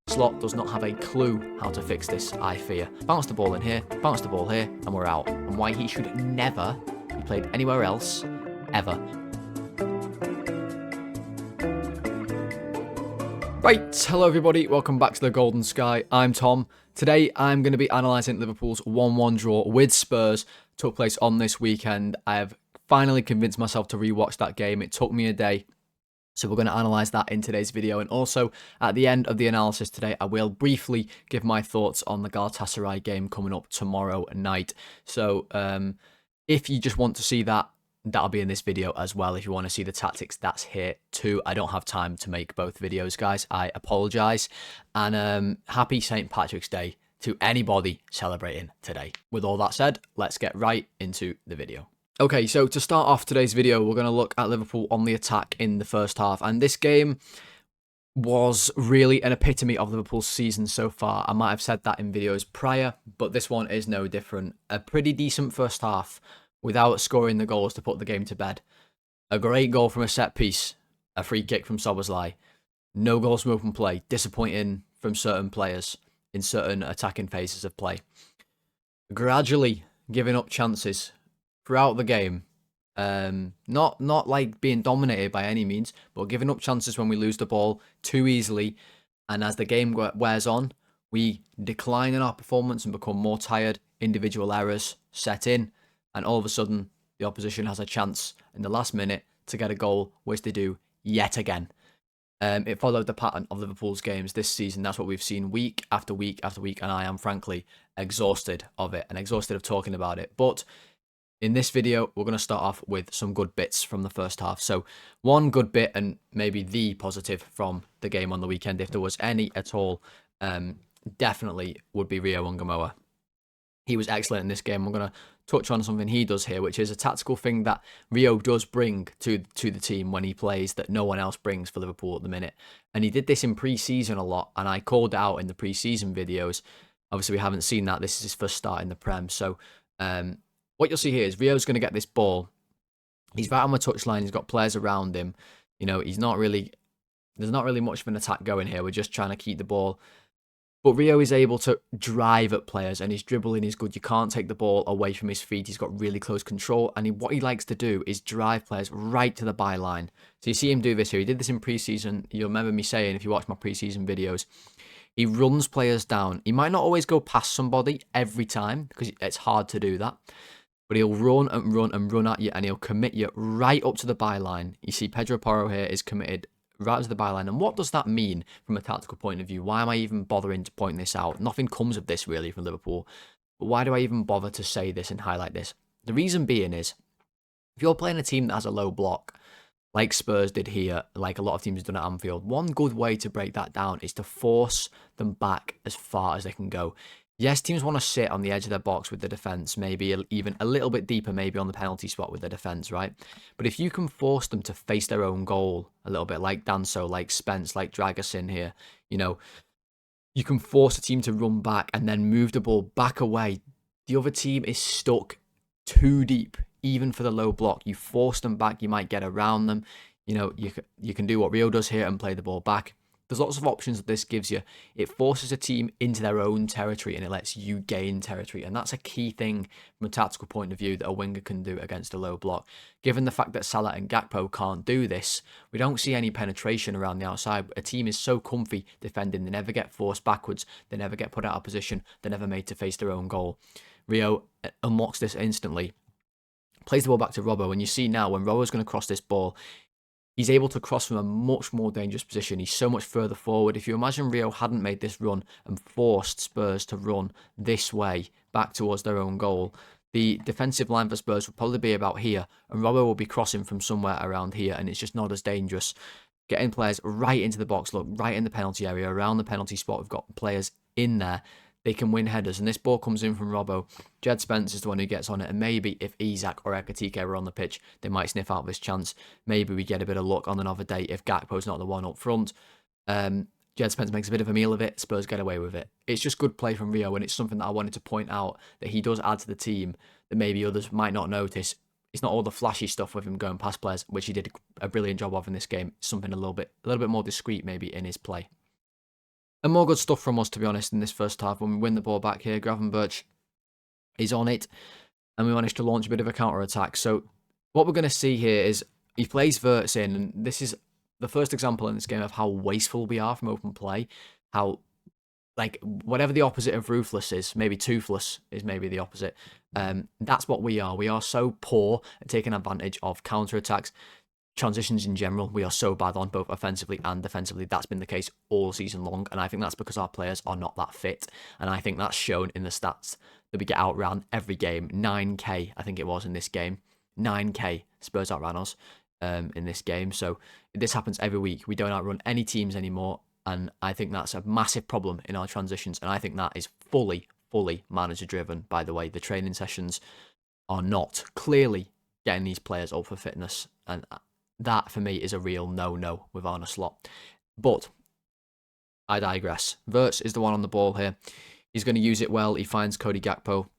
Slot does not have a clue how to fix this, I fear. Bounce the ball in here, bounce the ball here, and we're out. And why he should never be played anywhere else, ever. Right, hello everybody, welcome back to the Golden Sky. I'm Tom. Today I'm going to be analysing Liverpool's 1-1 draw with Spurs. Took place on this weekend. I have finally convinced myself to rewatch that game. It took me a day. So we're going to analyse that in today's video. And also, at the end of the analysis today, I will briefly give my thoughts on the Galatasaray game coming up tomorrow night. So if you just want to see that, that'll be in this video as well. If you want to see the tactics, that's here too. I don't have time to make both videos, guys. I apologise. And happy St. Patrick's Day to anybody celebrating today. With all that said, let's get right into the video. Okay, so to start off today's video, we're going to look at Liverpool on the attack in the first half. And this game was really an epitome of Liverpool's season so far. I might have said that in videos prior, but this one is no different. A pretty decent first half without scoring the goals to put the game to bed. A great goal from a set piece, a free kick from Szoboszlai. No goals from open play, disappointing from certain players in certain attacking phases of play. Gradually giving up chances throughout the game, not like being dominated by any means, but giving up chances when we lose the ball too easily. And as the game wears on, we decline in our performance and become more tired. Individual errors set in, and all of a sudden, the opposition has a chance in the last minute to get a goal, which they do yet again. It followed the pattern of Liverpool's games this season. That's what we've seen week after week after week, and I am frankly exhausted of it and exhausted of talking about it. But in this video, we're going to start off with some good bits from the first half. So one good bit, and maybe the positive from the game on the weekend, if there was any at all, definitely would be Rio Ungamoa. He was excellent in this game. We're going to touch on something he does here, which is a tactical thing that Rio does bring to the team when he plays that no one else brings for Liverpool at the minute. And he did this in pre-season a lot, and I called out in the pre-season videos. Obviously, we haven't seen that. This is his first start in the Prem. So, what you'll see here is Rio's going to get this ball. He's right on the touchline. He's got players around him. You know, there's not really much of an attack going here. We're just trying to keep the ball. But Rio is able to drive at players, and his dribbling is good. You can't take the ball away from his feet. He's got really close control, and what he likes to do is drive players right to the byline. So you see him do this here. He did this in pre-season. You'll remember me saying, if you watch my pre-season videos, he runs players down. He might not always go past somebody every time, because it's hard to do that. But he'll run and run and run at you, and he'll commit you right up to the byline. You see Pedro Porro here is committed right to the byline. And what does that mean from a tactical point of view? Why am I even bothering to point this out? Nothing comes of this really from Liverpool. But why do I even bother to say this and highlight this? The reason being is, if you're playing a team that has a low block, like Spurs did here, like a lot of teams have done at Anfield, one good way to break that down is to force them back as far as they can go. Yes, teams want to sit on the edge of their box with the defence, maybe even a little bit deeper, maybe on the penalty spot with the defence, right? But if you can force them to face their own goal a little bit, like Danso, like Spence, like Dragusin here, you know, you can force a team to run back and then move the ball back away. The other team is stuck too deep, even for the low block. You force them back, you might get around them. You know, you can do what Rio does here and play the ball back. There's lots of options that this gives you. It forces a team into their own territory and it lets you gain territory. And that's a key thing from a tactical point of view that a winger can do against a low block. Given the fact that Salah and Gakpo can't do this, we don't see any penetration around the outside. A team is so comfy defending. They never get forced backwards. They never get put out of position. They're never made to face their own goal. Rio unlocks this instantly. Plays the ball back to Robbo. And you see now when Robbo's going to cross this ball, he's able to cross from a much more dangerous position. He's so much further forward. If you imagine Rio hadn't made this run and forced Spurs to run this way back towards their own goal, the defensive line for Spurs would probably be about here, and Robbo will be crossing from somewhere around here, and it's just not as dangerous. Getting players right into the box, look, right in the penalty area, around the penalty spot. We've got players in there. They can win headers, and this ball comes in from Robbo. Jed Spence is the one who gets on it, and maybe if Isak or Ekitike were on the pitch, they might sniff out this chance. Maybe we get a bit of luck on another day if Gakpo's not the one up front. Jed Spence makes a bit of a meal of it. Spurs get away with it. It's just good play from Rio, and it's something that I wanted to point out, that he does add to the team that maybe others might not notice. It's not all the flashy stuff with him going past players, which he did a brilliant job of in this game. It's something a little bit more discreet maybe in his play. And more good stuff from us, to be honest, in this first half. When we win the ball back here, Gravenberch is on it, and we managed to launch a bit of a counter-attack. So what we're going to see here is he plays Wirtz in, and this is the first example in this game of how wasteful we are from open play. How, like, whatever the opposite of ruthless is, maybe toothless is maybe the opposite. That's what we are. We are so poor at taking advantage of counter-attacks. Transitions in general, we are so bad on, both offensively and defensively. That's been the case all season long, and I think that's because our players are not that fit, and I think that's shown in the stats that we get outran every game. 9k, I think it was in this game. 9k Spurs outran us in this game, so this happens every week. We don't outrun any teams anymore, and I think that's a massive problem in our transitions, and I think that is fully manager driven. By the way, the training sessions are not clearly getting these players up for fitness, and that, for me, is a real no-no with Arne Slot. But I digress. Wirtz is the one on the ball here. He's going to use it well. He finds Cody Gakpo.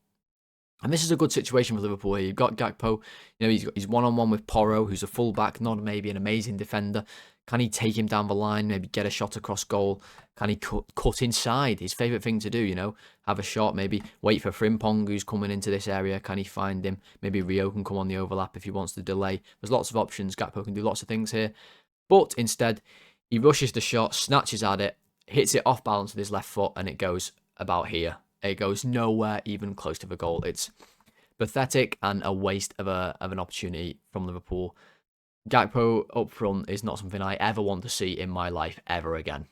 And this is a good situation for Liverpool here. You've got Gakpo. You know, he's one-on-one with Porro, who's a fullback, not maybe an amazing defender. Can he take him down the line, maybe get a shot across goal? Can he cut inside? His favourite thing to do, you know, have a shot, maybe wait for Frimpong, who's coming into this area. Can he find him? Maybe Rio can come on the overlap if he wants to delay. There's lots of options. Gakpo can do lots of things here. But instead, he rushes the shot, snatches at it, hits it off balance with his left foot, and it goes about here. It goes nowhere even close to the goal. It's pathetic and a waste of an opportunity from Liverpool. Gakpo up front is not something I ever want to see in my life ever again.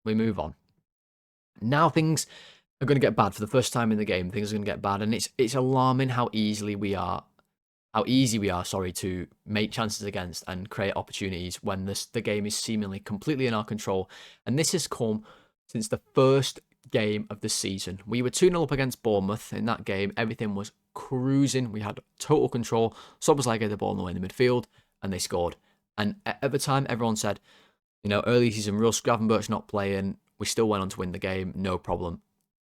We move on. Now things are going to get bad for the first time in the game. Things are going to get bad, and it's alarming how easy we are to make chances against and create opportunities when the game is seemingly completely in our control. And this has come since the first game of the season. We were 2-0 up against Bournemouth in that game. Everything was cruising. We had total control. Szoboszlai had the ball in the midfield, and they scored. And at the time, everyone said, you know, early season rust, Gravenberch not playing, we still went on to win the game, no problem.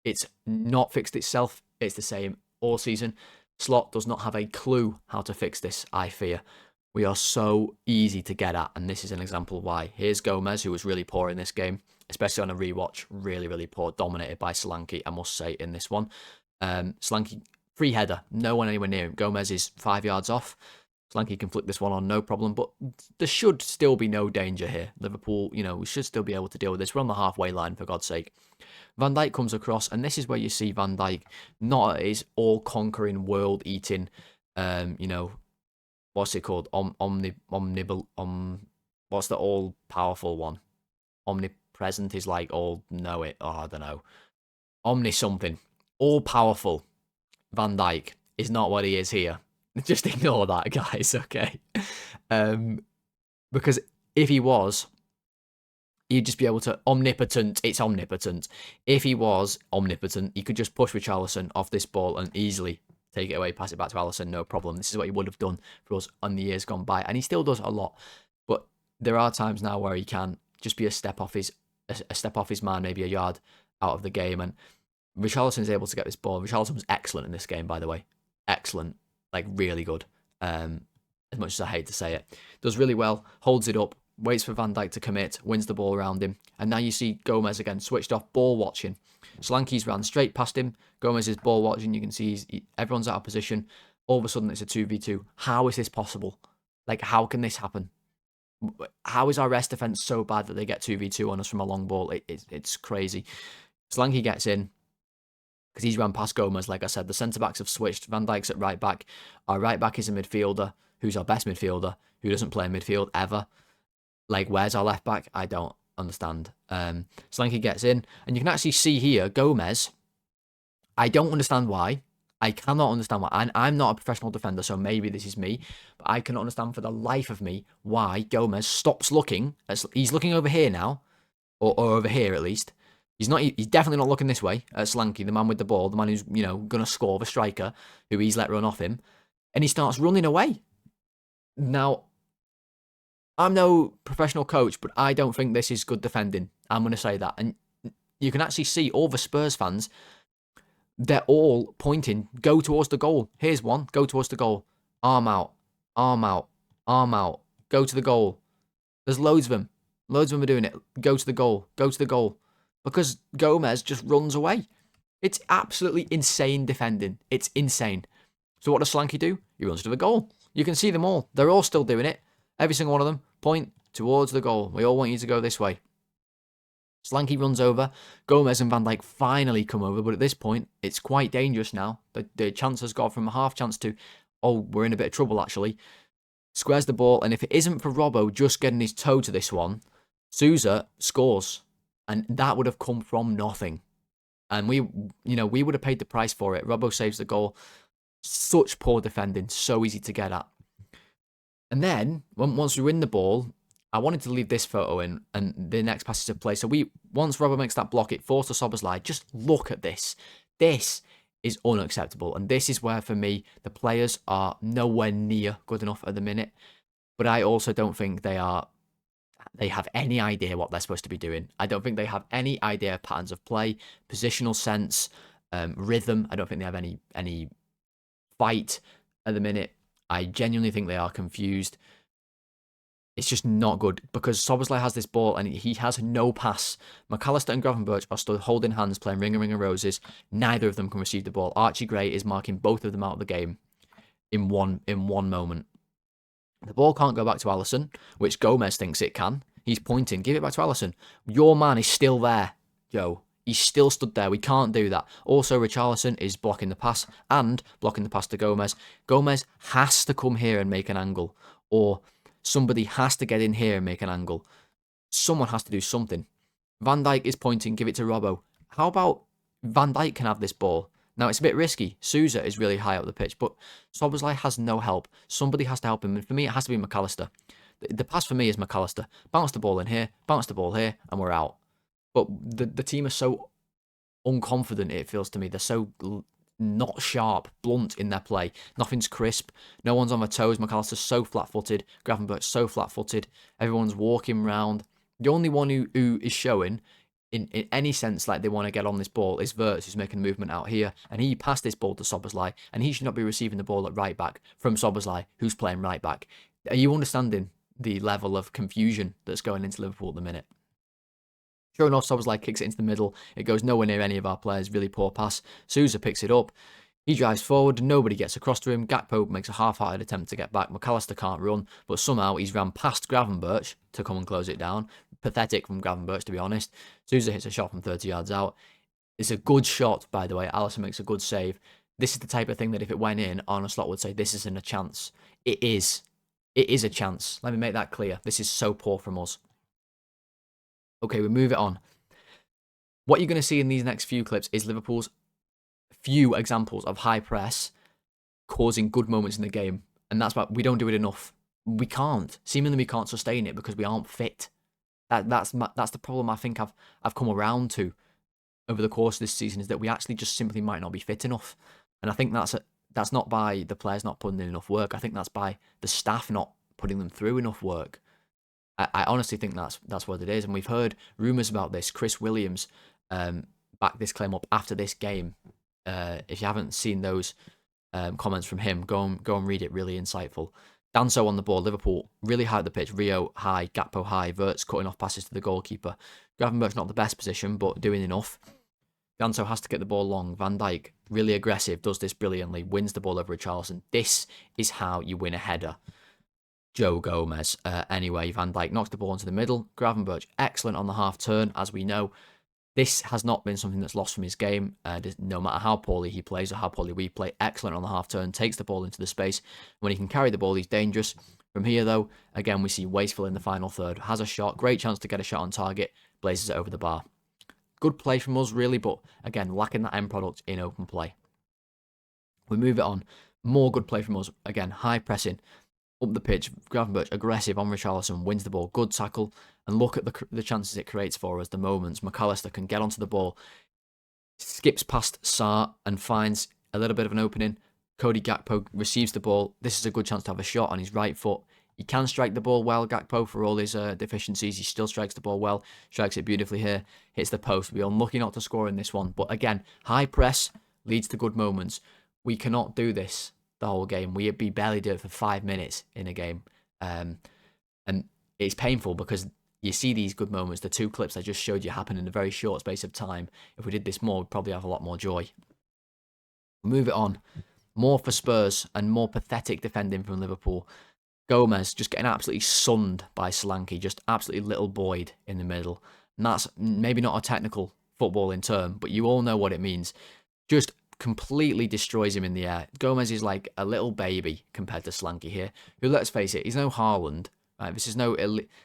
It's not fixed itself. It's the same all season. Slot does not have a clue how to fix this, I fear. We are so easy to get at, and this is an example why. Here's Gomez, who was really poor in this game, especially on a rewatch, really poor, dominated by Solanke, I must say, in this one. Solanke, free header, no one anywhere near him. Gomez is 5 yards off. Solanke can flick this one on, no problem, but there should still be no danger here. Liverpool, you know, we should still be able to deal with this. We're on the halfway line, for God's sake. Van Dijk comes across, and this is where you see Van Dijk not at his all-conquering, world-eating, you know, what's it called? What's the all-powerful one? Omnipresent is like all-know-it, I don't know. Omni-something. All-powerful Van Dijk is not what he is here. Just ignore that, guys, okay? Because if he was, he'd just be able to... Omnipotent, it's omnipotent. If he was omnipotent, he could just push Richarlison off this ball and easily take it away, pass it back to Alisson, no problem. This is what he would have done for us on the years gone by, and he still does a lot. But there are times now where he can just be a step off his man, maybe a yard out of the game, and Richarlison is able to get this ball. Richarlison was excellent in this game, by the way. Excellent. Like, really good, as much as I hate to say it. Does really well, holds it up, waits for Van Dijk to commit, wins the ball around him, and now you see Gomez again, switched off, ball watching. Solanke's ran straight past him, Gomez is ball watching, you can see everyone's out of position, all of a sudden it's a 2v2. How is this possible? Like, how can this happen? How is our rest defence so bad that they get 2v2 on us from a long ball? It's crazy. Solanke gets in, because he's ran past Gomez, like I said. The centre-backs have switched. Van Dijk's at right-back. Our right-back is a midfielder, who's our best midfielder, who doesn't play midfield ever. Like, where's our left-back? I don't understand. Solanke gets in, and you can actually see here, Gomez, I don't understand why. I cannot understand why. And I'm not a professional defender, so maybe this is me, but I cannot understand for the life of me why Gomez stops looking. He's looking over here now, or over here at least. He's definitely not looking this way at Solanke, the man with the ball, the man who's, you know, going to score, the striker, who he's let run off him. And he starts running away. Now, I'm no professional coach, but I don't think this is good defending. I'm going to say that. And you can actually see all the Spurs fans, they're all pointing, go towards the goal. Here's one, go towards the goal. Arm out, arm out, arm out, go to the goal. There's loads of them. Loads of them are doing it. Go to the goal, go to the goal. because Gomez just runs away. It's absolutely insane defending. It's insane. So what does Slanky do? He runs to the goal. You can see them all. They're all still doing it. Every single one of them point towards the goal. We all want you to go this way. Slanky runs over. Gomez and Van Dijk finally come over, but at this point, it's quite dangerous now. The chance has gone from a half chance to, oh, we're in a bit of trouble, actually. Squares the ball, and if it isn't for Robbo just getting his toe to this one, Sousa scores. And that would have come from nothing. And we would have paid the price for it. Robbo saves the goal. Such poor defending, so easy to get at. And then, once we win the ball, I wanted to leave this photo in, and the next passage of play. So once Robbo makes that block, it forced Szoboszlai. Just look at this. This is unacceptable. And this is where, for me, the players are nowhere near good enough at the minute. But I also don't think they have any idea what they're supposed to be doing. I don't think they have any idea of patterns of play, positional sense, rhythm. I don't think they have any fight at the minute. I genuinely think they are confused. It's just not good because Szoboszlai has this ball and he has no pass. McAllister and Gravenberch are stood holding hands playing Ring of Roses. Neither of them can receive the ball. Archie Gray is marking both of them out of the game in one moment. The ball can't go back to Alisson, which Gomez thinks it can. He's pointing, give it back to Alisson. Your man is still there, Joe. He's still stood there. We can't do that. Also, Richarlison is blocking the pass and blocking the pass to Gomez. Gomez has to come here and make an angle. Or somebody has to get in here and make an angle. Someone has to do something. Van Dijk is pointing, give it to Robbo. How about Van Dijk can have this ball? Now, it's a bit risky. Sousa is really high up the pitch, but Szoboszlai has no help. Somebody has to help him. And for me, it has to be McAllister. The pass for me is McAllister. Bounce the ball in here, bounce the ball here, and we're out. But the team are so unconfident, it feels to me. They're so not sharp, blunt in their play. Nothing's crisp. No one's on their toes. McAllister's so flat-footed. Gravenberch's so flat-footed. Everyone's walking round. The only one who is showing, in any sense, like they want to get on this ball is Wirtz, who's making a movement out here. And he passed this ball to Szoboszlai, and he should not be receiving the ball at right back from Szoboszlai, who's playing right back. Are you understanding the level of confusion that's going into Liverpool at the minute? Sure enough, Szoboszlai kicks it into the middle. It goes nowhere near any of our players. Really poor pass. Sousa picks it up. He drives forward. Nobody gets across to him. Gakpo makes a half-hearted attempt to get back. McAllister can't run, but somehow he's ran past Gravenberch to come and close it down. Pathetic from Gravenberch, to be honest. Sousa hits a shot from 30 yards out. It's a good shot, by the way. Alisson makes a good save. This is the type of thing that if it went in, Arne Slot would say, this isn't a chance. It is. It is a chance. Let me make that clear. This is so poor from us. Okay, we move it on. What you're going to see in these next few clips is Liverpool's few examples of high press causing good moments in the game. And that's why we don't do it enough. We can't. Seemingly we can't sustain it because we aren't fit. That's the problem I think I've come around to over the course of this season, is that we actually just simply might not be fit enough. And I think that's not by the players not putting in enough work. I think that's by the staff not putting them through enough work. I honestly think that's what it is. And we've heard rumours about this. Chris Williams backed this claim up after this game. If you haven't seen those comments from him, go and read it. Really insightful. Danso on the ball. Liverpool really high at the pitch. Rio high, Gakpo high. Wirtz cutting off passes to the goalkeeper. Gravenberch not the best position, but doing enough. Danso has to get the ball long. Van Dijk, really aggressive, does this brilliantly. Wins the ball over Richarlison. This is how you win a header. Joe Gomez. Anyway, Van Dijk knocks the ball into the middle. Gravenberch, excellent on the half turn, as we know. This has not been something that's lost from his game. No matter how poorly he plays or how poorly we play, excellent on the half turn, takes the ball into the space. When he can carry the ball, he's dangerous. From here, though, again, we see wasteful in the final third. Has a shot, great chance to get a shot on target, blazes it over the bar. Good play from us, really, but again, lacking that end product in open play. We move it on. More good play from us. Again, high pressing. Up the pitch, Gravenberch aggressive on Richarlison, wins the ball, good tackle, and look at the chances it creates for us, the moments. McAllister can get onto the ball, skips past Sarr and finds a little bit of an opening. Cody Gakpo receives the ball. This is a good chance to have a shot on his right foot. He can strike the ball well, Gakpo, for all his deficiencies. He still strikes the ball well, strikes it beautifully here, hits the post. We're unlucky not to score in this one, but again, high press leads to good moments. We cannot do this the whole game. We barely do it for 5 minutes in a game. And it's painful because you see these good moments. The 2 clips I just showed you happen in a very short space of time. If we did this more, we'd probably have a lot more joy. Move it on. More for Spurs and more pathetic defending from Liverpool. Gomez just getting absolutely sunned by Solanke, just absolutely little Boyd in the middle. And that's maybe not a technical footballing term, but you all know what it means. Just completely destroys him in the air. Gomez is like a little baby compared to Solanke here, who, let's face it, he's no Haaland. Right? This is no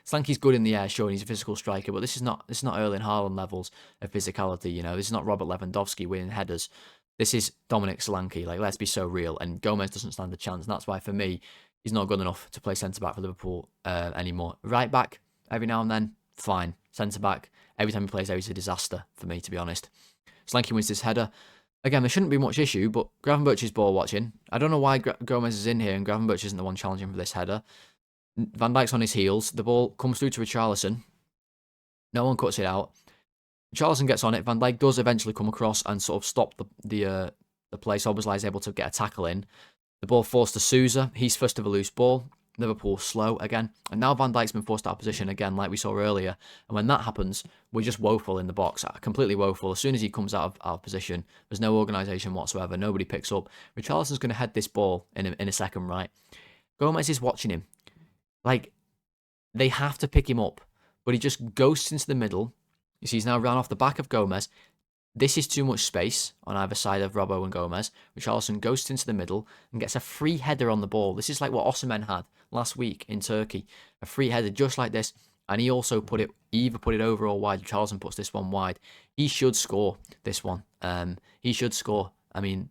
Solanke's good in the air, sure, he's a physical striker, but this is not Erling Haaland levels of physicality. You know, this is not Robert Lewandowski winning headers. This is Dominic Solanke. Like, let's be so real. And Gomez doesn't stand a chance. And that's why, for me, he's not good enough to play centre-back for Liverpool anymore. Right-back, every now and then, fine. Centre-back, every time he plays there, he's a disaster for me, to be honest. Solanke wins this header. Again, there shouldn't be much issue, but Gravenberch is ball watching. I don't know why Gomez is in here and Gravenberch isn't the one challenging for this header. Van Dijk's on his heels. The ball comes through to Richarlison. No one cuts it out. Richarlison gets on it. Van Dijk does eventually come across and sort of stop the play. Szoboszlai is able to get a tackle in. The ball forced to Sousa. He's first of a loose ball. Liverpool slow again. And now Van Dijk's been forced out of position again, like we saw earlier. And when that happens, we're just woeful in the box. Completely woeful. As soon as he comes out of position, there's no organisation whatsoever. Nobody picks up. Richarlison's going to head this ball in a second, right? Gomez is watching him. Like, they have to pick him up. But he just ghosts into the middle. You see, he's now ran off the back of Gomez. This is too much space on either side of Robbo and Gomez. Richarlison ghosts into the middle and gets a free header on the ball. This is like what Osimhen had last week in Turkey. A free header just like this. And he also either put it over or wide. Richarlison puts this one wide. He should score this one. He should score. I mean,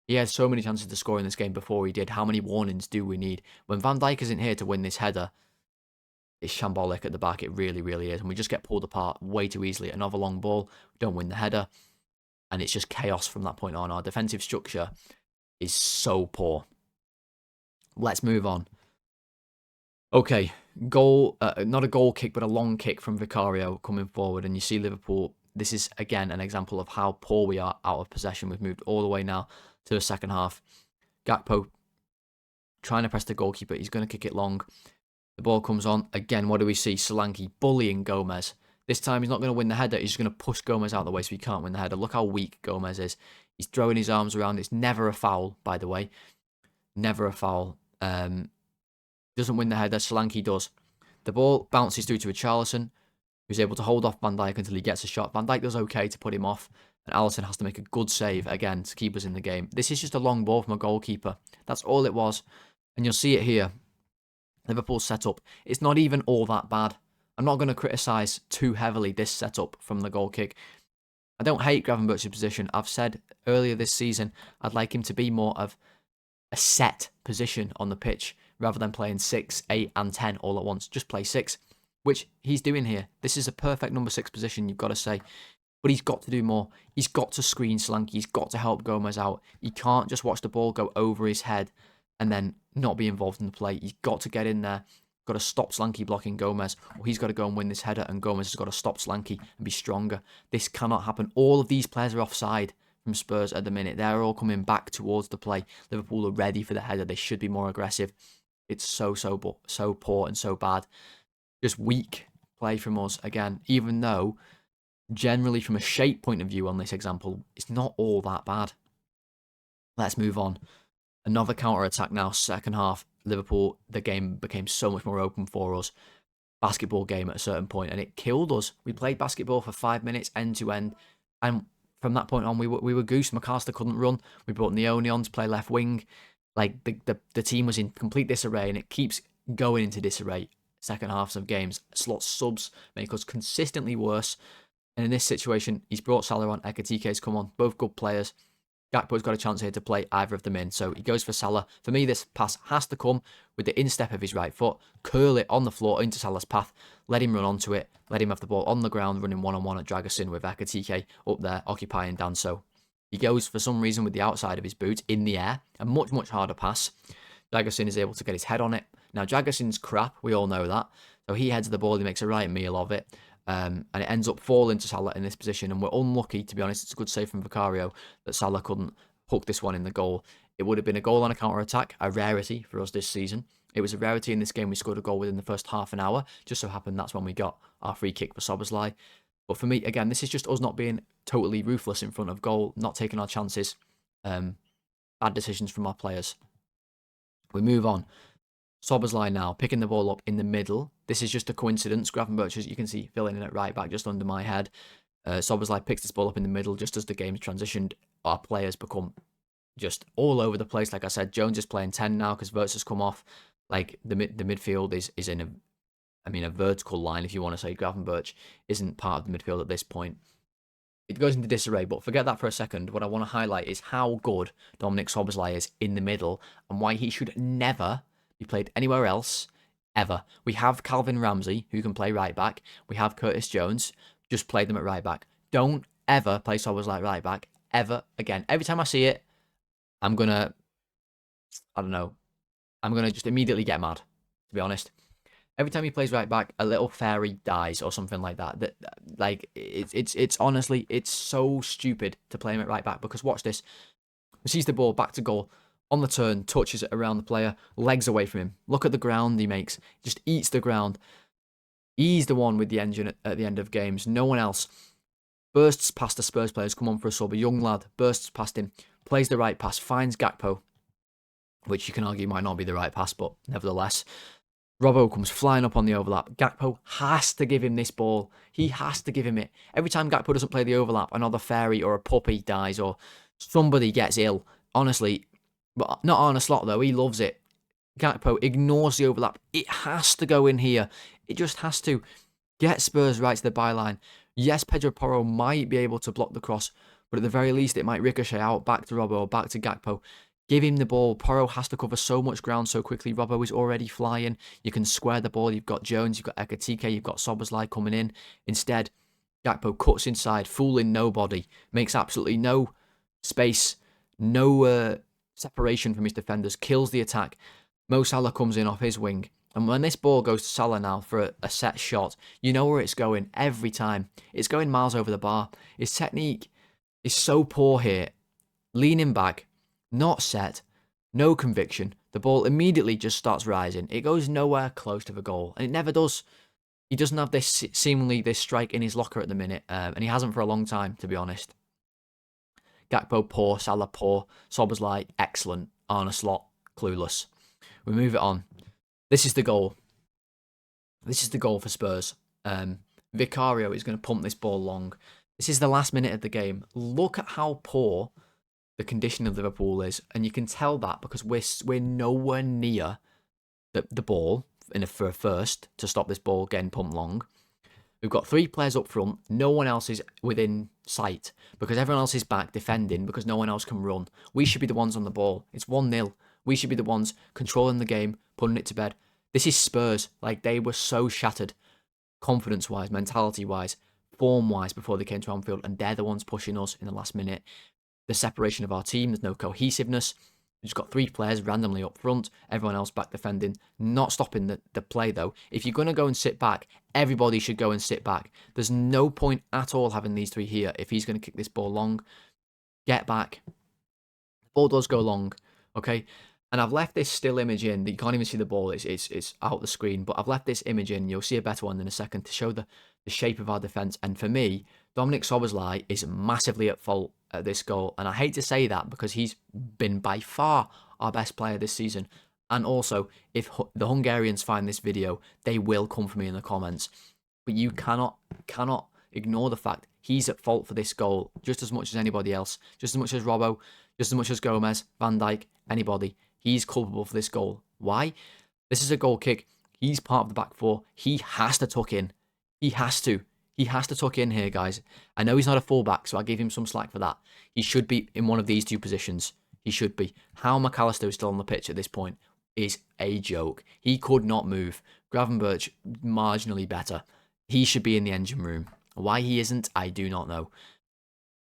he had so many chances to score in this game before he did. How many warnings do we need? When Van Dijk isn't here to win this header, it's shambolic at the back. It really, really is. And we just get pulled apart way too easily. Another long ball. We don't win the header. And it's just chaos from that point on. Our defensive structure is so poor. Let's move on. Okay. Goal. Not a goal kick, but a long kick from Vicario coming forward. And you see Liverpool. This is, again, an example of how poor we are out of possession. We've moved all the way now to the second half. Gakpo trying to press the goalkeeper. He's going to kick it long. The ball comes on. Again, what do we see? Solanke bullying Gomez. This time he's not going to win the header. He's just going to push Gomez out of the way so he can't win the header. Look how weak Gomez is. He's throwing his arms around. It's never a foul, by the way. Never a foul. Doesn't win the header. Solanke does. The ball bounces through to Richarlison, who's able to hold off Van Dijk until he gets a shot. Van Dijk does okay to put him off. And Alisson has to make a good save, again, to keep us in the game. This is just a long ball from a goalkeeper. That's all it was. And you'll see it here. Liverpool's setup, it's not even all that bad. I'm not going to criticise too heavily this setup from the goal kick. I don't hate Gravenberch's position. I've said earlier this season I'd like him to be more of a set position on the pitch rather than playing 6, 8 and 10 all at once. Just play 6, which he's doing here. This is a perfect number 6 position, you've got to say. But he's got to do more. He's got to screen Solanke. He's got to help Gomez out. He can't just watch the ball go over his head and then not be involved in the play. He's got to get in there. Got to stop Solanke blocking Gomez. Or he's got to go and win this header, and Gomez has got to stop Solanke and be stronger. This cannot happen. All of these players are offside from Spurs at the minute. They're all coming back towards the play. Liverpool are ready for the header. They should be more aggressive. It's so poor and so bad. Just weak play from us again, even though generally from a shape point of view on this example, it's not all that bad. Let's move on. Another counter-attack now, second half. Liverpool, the game became so much more open for us. Basketball game at a certain point, and it killed us. We played basketball for 5 minutes, end to end, and from that point on, we were goose. McAllister couldn't run. We brought Neone on to play left wing. Like, the team was in complete disarray, and it keeps going into disarray. Second halves of games, slot subs make us consistently worse. And in this situation, he's brought Salah on, Ekitike's come on, both good players. Gakpo's got a chance here to play either of them in, so he goes for Salah. For me, this pass has to come with the instep of his right foot, curl it on the floor into Salah's path, let him run onto it, let him have the ball on the ground, running one-on-one at Dragusin with Ekitike up there, occupying Danso. He goes, for some reason, with the outside of his boot in the air, a much, much harder pass. Dragusin is able to get his head on it. Now, Dragusin's crap, we all know that, so he heads the ball, he makes a right meal of it. And it ends up falling to Salah in this position. And we're unlucky, to be honest. It's a good save from Vicario that Salah couldn't hook this one in the goal. It would have been a goal on a counter-attack, a rarity for us this season. It was a rarity in this game we scored a goal within the first half an hour. Just so happened that's when we got our free kick for Szoboszlai. But for me, again, this is just us not being totally ruthless in front of goal, not taking our chances. Bad decisions from our players. We move on. Szoboszlai now, picking the ball up in the middle. This is just a coincidence. Gravenberch, as you can see, filling in at right back just under my head. Szoboszlai picks this ball up in the middle just as the game's transitioned. Our players become just all over the place. Like I said, Jones is playing 10 now because Wirtz has come off. Like, the midfield is in a vertical line, if you want to say. Gravenberch isn't part of the midfield at this point. It goes into disarray, but forget that for a second. What I want to highlight is how good Dominik Szoboszlai is in the middle and why he should never be played anywhere else, ever. We have Calvin Ramsey, who can play right back. We have Curtis Jones. Just play them at right back. Don't ever play Szoboszlai right back, ever again. Every time I see it, I'm going to just immediately get mad, to be honest. Every time he plays right back, a little fairy dies or something like that. It's honestly, it's so stupid to play him at right back because watch this. He sees the ball back to goal. On the turn, touches it around the player, legs away from him. Look at the ground he makes. Just eats the ground. He's the one with the engine at the end of games. No one else. Bursts past the Spurs players, come on for a sub. A young lad bursts past him, plays the right pass, finds Gakpo, which you can argue might not be the right pass, but nevertheless. Robbo comes flying up on the overlap. Gakpo has to give him this ball. He has to give him it. Every time Gakpo doesn't play the overlap, another fairy or a puppy dies or somebody gets ill. Honestly, but not Arne Slot though. He loves it. Gakpo ignores the overlap. It has to go in here. It just has to. Get Spurs right to the byline. Yes, Pedro Porro might be able to block the cross, but at the very least it might ricochet out back to Robbo or back to Gakpo. Give him the ball. Porro has to cover so much ground so quickly. Robbo is already flying. You can square the ball. You've got Jones, you've got Ekatike, you've got Szoboszlai coming in. Instead, Gakpo cuts inside, fooling nobody. Makes absolutely no space, no separation from his defenders. Kills the attack. Mo Salah comes in off his wing. And when this ball goes to Salah now for a set shot, you know where it's going every time. It's going miles over the bar. His technique is so poor here. Leaning back. Not set, no conviction. The ball immediately just starts rising. It goes nowhere close to the goal, and it never does. He doesn't have this seemingly this strike in his locker at the minute, and he hasn't for a long time, to be honest. Gakpo poor, Salah poor, Szoboszlai excellent, Arne Slot clueless. We move it on. This is the goal. This is the goal for Spurs. Vicario is going to pump this ball long. This is the last minute of the game. Look at how poor the condition of Liverpool is, and you can tell that because we're nowhere near the ball for a first to stop this ball getting pumped long. We've got 3 players up front. No one else is within sight because everyone else is back defending because no one else can run. We should be the ones on the ball. It's 1-0. We should be the ones controlling the game, putting it to bed. This is Spurs. Like, they were so shattered confidence-wise, mentality-wise, form-wise before they came to Anfield, and they're the ones pushing us in the last minute. The separation of our team, there's no cohesiveness. We've just got 3 players randomly up front, everyone else back defending, not stopping the play though. If you're going to go and sit back, everybody should go and sit back. There's no point at all having these 3 here if he's going to kick this ball long. Get back. The ball does go long, okay? And I've left this still image in. You can't even see the ball. It's out the screen. But I've left this image in. You'll see a better one in a second to show the shape of our defence. And for me, Dominik Szoboszlai is massively at fault at this goal. And I hate to say that because he's been by far our best player this season. And also, if the Hungarians find this video, they will come for me in the comments. But you cannot ignore the fact he's at fault for this goal just as much as anybody else. Just as much as Robbo, just as much as Gomez, Van Dijk, anybody. He's culpable for this goal. Why? This is a goal kick. He's part of the back 4. He has to tuck in. He has to. He has to tuck in here, guys. I know he's not a fullback, so I give him some slack for that. He should be in one of these 2 positions. He should be. How McAllister is still on the pitch at this point is a joke. He could not move. Gravenberch, marginally better. He should be in the engine room. Why he isn't, I do not know.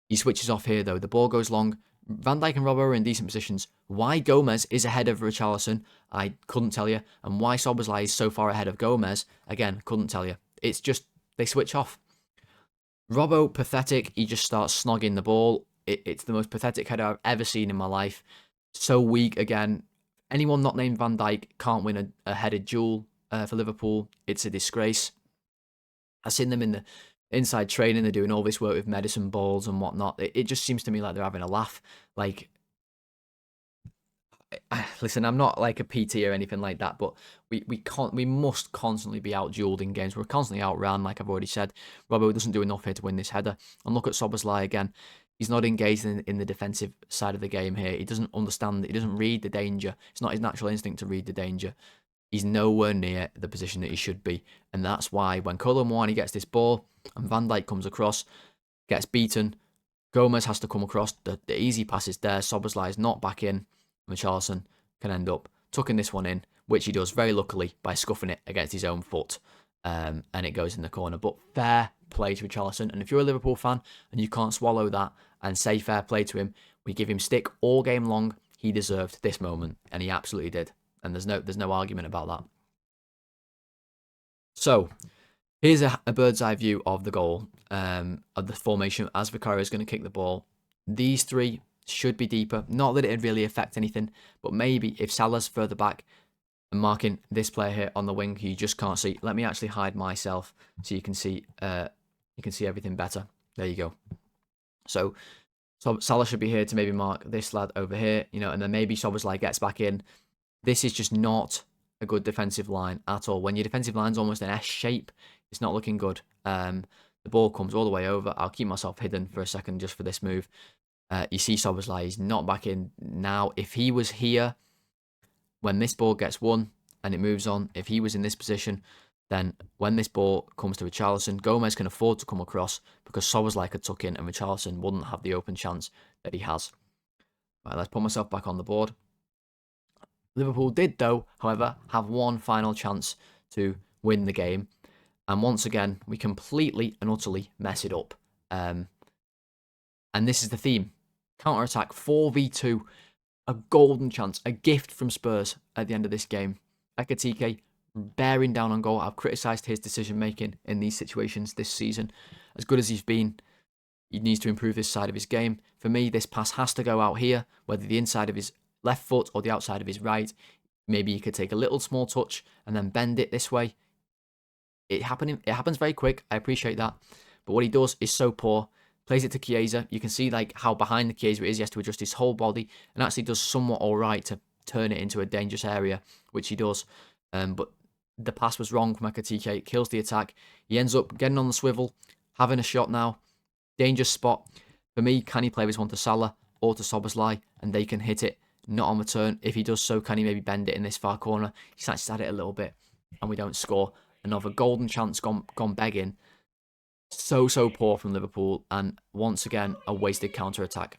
He switches off here, though. The ball goes long. Van Dijk and Robbo are in decent positions. Why Gomez is ahead of Richarlison, I couldn't tell you. And why Szoboszlai is so far ahead of Gomez, again, couldn't tell you. It's just, they switch off. Robbo, pathetic. He just starts snogging the ball. It's the most pathetic header I've ever seen in my life. So weak again. Anyone not named Van Dijk can't win a headed duel for Liverpool. It's a disgrace. I've seen them in the inside training. They're doing all this work with medicine balls and whatnot. It just seems to me like they're having a laugh. Like, listen, I'm not like a PT or anything like that, but we must constantly be out duelled in games. We're constantly outran, like I've already said. Robbo doesn't do enough here to win this header. And look at Szoboszlai again. He's not engaged in the defensive side of the game here. He doesn't understand. He doesn't read the danger. It's not his natural instinct to read the danger. He's nowhere near the position that he should be. And that's why when Kolo Muani gets this ball and Van Dijk comes across, gets beaten, Gomez has to come across. The easy pass is there. Szoboszlai is not back in. Richarlison can end up tucking this one in, which he does very luckily by scuffing it against his own foot. And it goes in the corner. But fair play to Richarlison. And if you're a Liverpool fan and you can't swallow that and say fair play to him, we give him stick all game long. He deserved this moment, and he absolutely did. And there's no argument about that. So here's a bird's eye view of the goal, of the formation as Vicario is going to kick the ball. These three should be deeper. Not that it'd really affect anything, but maybe if Salah's further back and marking this player here on the wing, you just can't see. Let me actually hide myself so you can see everything better. There you go. So Salah should be here to maybe mark this lad over here, and then maybe Szoboszlai gets back in. This is just not a good defensive line at all. When your defensive line's almost an S shape, it's not looking good. The ball comes all the way over. I'll keep myself hidden for a second just for this move. You see Szoboszlai, he's not back in now. If he was here when this ball gets won and it moves on, if he was in this position, then when this ball comes to Richarlison, Gomez can afford to come across because Szoboszlai could tuck in and Richarlison wouldn't have the open chance that he has. Right, let's put myself back on the board. Liverpool did, though, however, have one final chance to win the game. And once again, we completely and utterly mess it up. And this is the theme. Counter-attack, 4v2, a golden chance, a gift from Spurs at the end of this game. Ekitike bearing down on goal. I've criticised his decision-making in these situations this season. As good as he's been, he needs to improve this side of his game. For me, this pass has to go out here, whether the inside of his left foot or the outside of his right. Maybe he could take a little small touch and then bend it this way. It happens very quick. I appreciate that. But what he does is so poor. Plays it to Chiesa. You can see like how behind the Chiesa it is. He has to adjust his whole body and actually does somewhat all right to turn it into a dangerous area, which he does. But the pass was wrong from Ekitike. Kills the attack. He ends up getting on the swivel, having a shot now. Dangerous spot. For me, can he play this one to Salah or to Szoboszlai and they can hit it? Not on return. If he does so, can he maybe bend it in this far corner? He snatches at it a little bit and we don't score. Another golden chance gone begging. So poor from Liverpool, and once again a wasted counter-attack.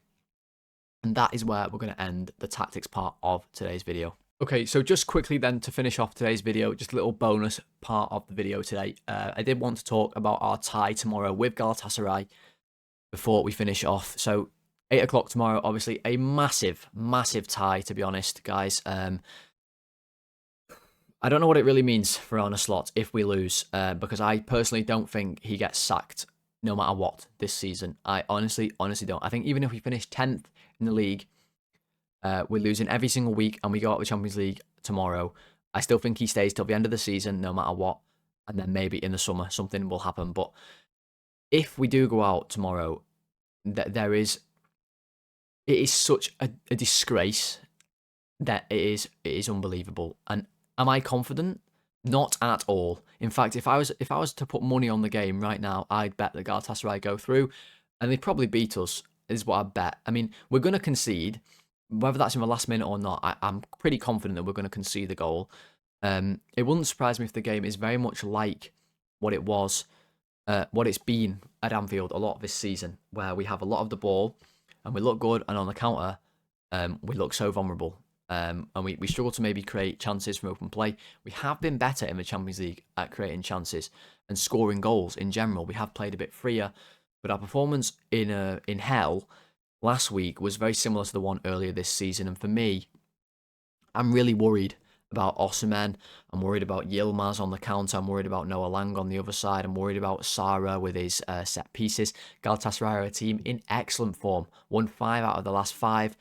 And that is where we're going to end the tactics part of today's video. Okay, so just quickly then to finish off today's video, just a little bonus part of the video today. I did want to talk about our tie tomorrow with Galatasaray before we finish off. So 8 o'clock tomorrow, obviously a massive tie, to be honest, guys. I don't know what it really means for Arne Slot if we lose, because I personally don't think he gets sacked no matter what this season. I honestly don't. I think even if we finish 10th in the league, we're losing every single week and we go out of the Champions League tomorrow. I still think he stays till the end of the season no matter what, and then maybe in the summer something will happen. But if we do go out tomorrow, it is such a disgrace that it is unbelievable. And am I confident? Not at all. In fact, if I was to put money on the game right now, I'd bet that Galatasaray go through, and they'd probably beat us. Is what I bet. I mean, we're going to concede, whether that's in the last minute or not. I'm pretty confident that we're going to concede the goal. It wouldn't surprise me if the game is very much like what it was, what it's been at Anfield a lot of this season, where we have a lot of the ball and we look good, and on the counter, we look so vulnerable. And we struggle to maybe create chances from open play. We have been better in the Champions League at creating chances and scoring goals in general. We have played a bit freer, but our performance in hell last week was very similar to the one earlier this season. And for me, I'm really worried about Osimhen. I'm worried about Yilmaz on the counter. I'm worried about Noah Lang on the other side. I'm worried about Sara with his set pieces. Galatasaray are a team in excellent form. Won 5 out of the last 5.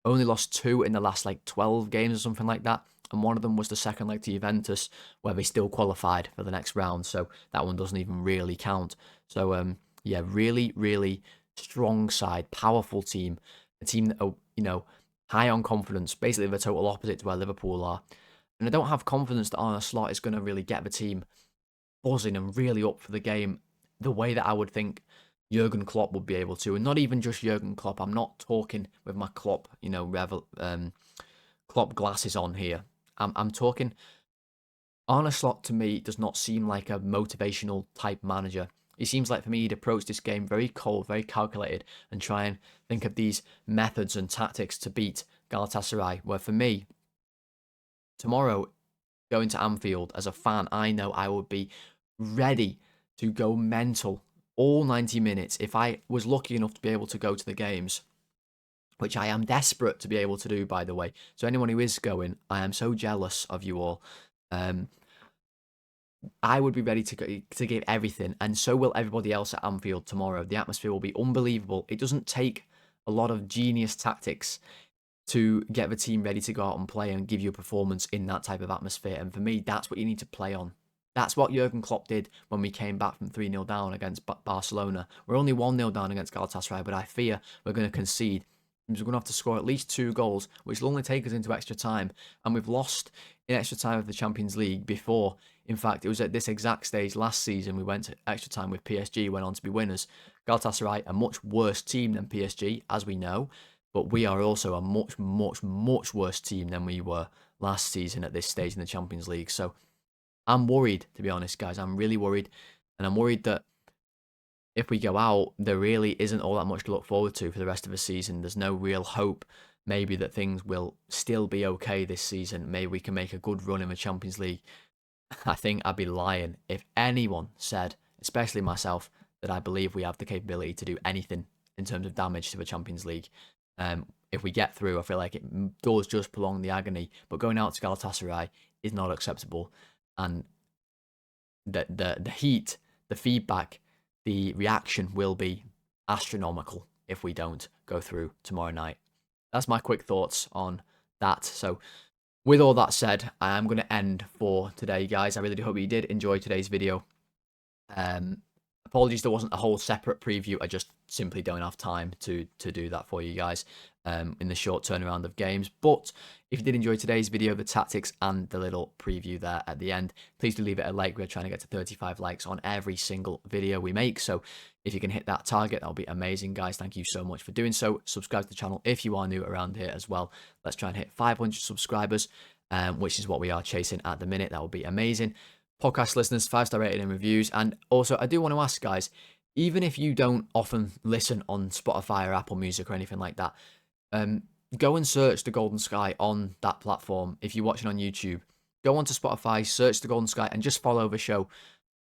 Only lost 2 in the last like 12 games or something like that. And one of them was the second leg to Juventus, where they still qualified for the next round. So that one doesn't even really count. So, yeah, really, really strong side, powerful team. A team that are, high on confidence. Basically, the total opposite to where Liverpool are. And I don't have confidence that Arne Slot is going to really get the team buzzing and really up for the game the way that I would think Jurgen Klopp would be able to. And not even just Jurgen Klopp. I'm not talking with my Klopp, Klopp glasses on here. I'm talking. Arne Slot to me does not seem like a motivational type manager. He seems like for me he'd approach this game very cold, very calculated, and try and think of these methods and tactics to beat Galatasaray. Where for me, tomorrow, going to Anfield as a fan, I know I would be ready to go mental all 90 minutes if I was lucky enough to be able to go to the games, which I am desperate to be able to do, by the way. So anyone who is going, I am so jealous of you all. I would be ready to give everything, and so will everybody else at Anfield tomorrow. The atmosphere will be unbelievable. It doesn't take a lot of genius tactics to get the team ready to go out and play and give you a performance in that type of atmosphere. And for me, that's what you need to play on. That's what Jurgen Klopp did when we came back from 3-0 down against Barcelona. We're only 1-0 down against Galatasaray, but I fear we're going to concede. We're going to have to score at least 2 goals, which will only take us into extra time. And we've lost in extra time of the Champions League before. In fact, it was at this exact stage last season we went to extra time with PSG, went on to be winners. Galatasaray, a much worse team than PSG, as we know. But we are also a much, much, much worse team than we were last season at this stage in the Champions League. So I'm worried, to be honest, guys. I'm really worried. And I'm worried that if we go out, there really isn't all that much to look forward to for the rest of the season. There's no real hope, maybe, that things will still be okay this season. Maybe we can make a good run in the Champions League. I think I'd be lying if anyone said, especially myself, that I believe we have the capability to do anything in terms of damage to the Champions League. If we get through, I feel like it does just prolong the agony. But going out to Galatasaray is not acceptable. And the heat, the feedback, the reaction will be astronomical if we don't go through tomorrow night. That's my quick thoughts on that. So with all that said, I am going to end for today, guys. I really do hope you did enjoy today's video. Apologies there wasn't a whole separate preview. I just simply don't have time to do that for you guys in the short turnaround of games. But if you did enjoy today's video, the tactics and the little preview there at the end, please do leave it a like. We're trying to get to 35 likes on every single video we make. So if you can hit that target, that'll be amazing, guys. Thank you so much for doing so. Subscribe to the channel if you are new around here as well. Let's try and hit 500 subscribers, which is what we are chasing at the minute. That would be amazing. Podcast listeners, 5-star rating and reviews. And also, I do want to ask, guys, even if you don't often listen on Spotify or Apple Music or anything like that, go and search The Golden Sky on that platform. If you're watching on YouTube, go onto Spotify, search The Golden Sky, and just follow the show.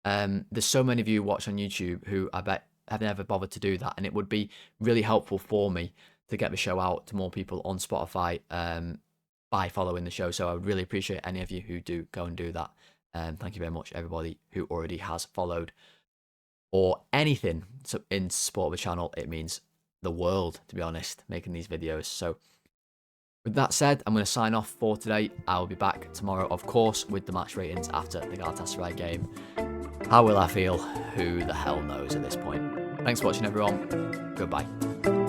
There's so many of you who watch on YouTube who I bet have never bothered to do that, and it would be really helpful for me to get the show out to more people on Spotify by following the show. So I would really appreciate any of you who do go and do that. Thank you very much, everybody who already has followed or anything in support of the channel. It means the world, to be honest, making these videos. So with that said, I'm going to sign off for today. I'll be back tomorrow, of course, with the match ratings after the Galatasaray game. How will I feel? Who the hell knows at this point? Thanks for watching, everyone. Goodbye.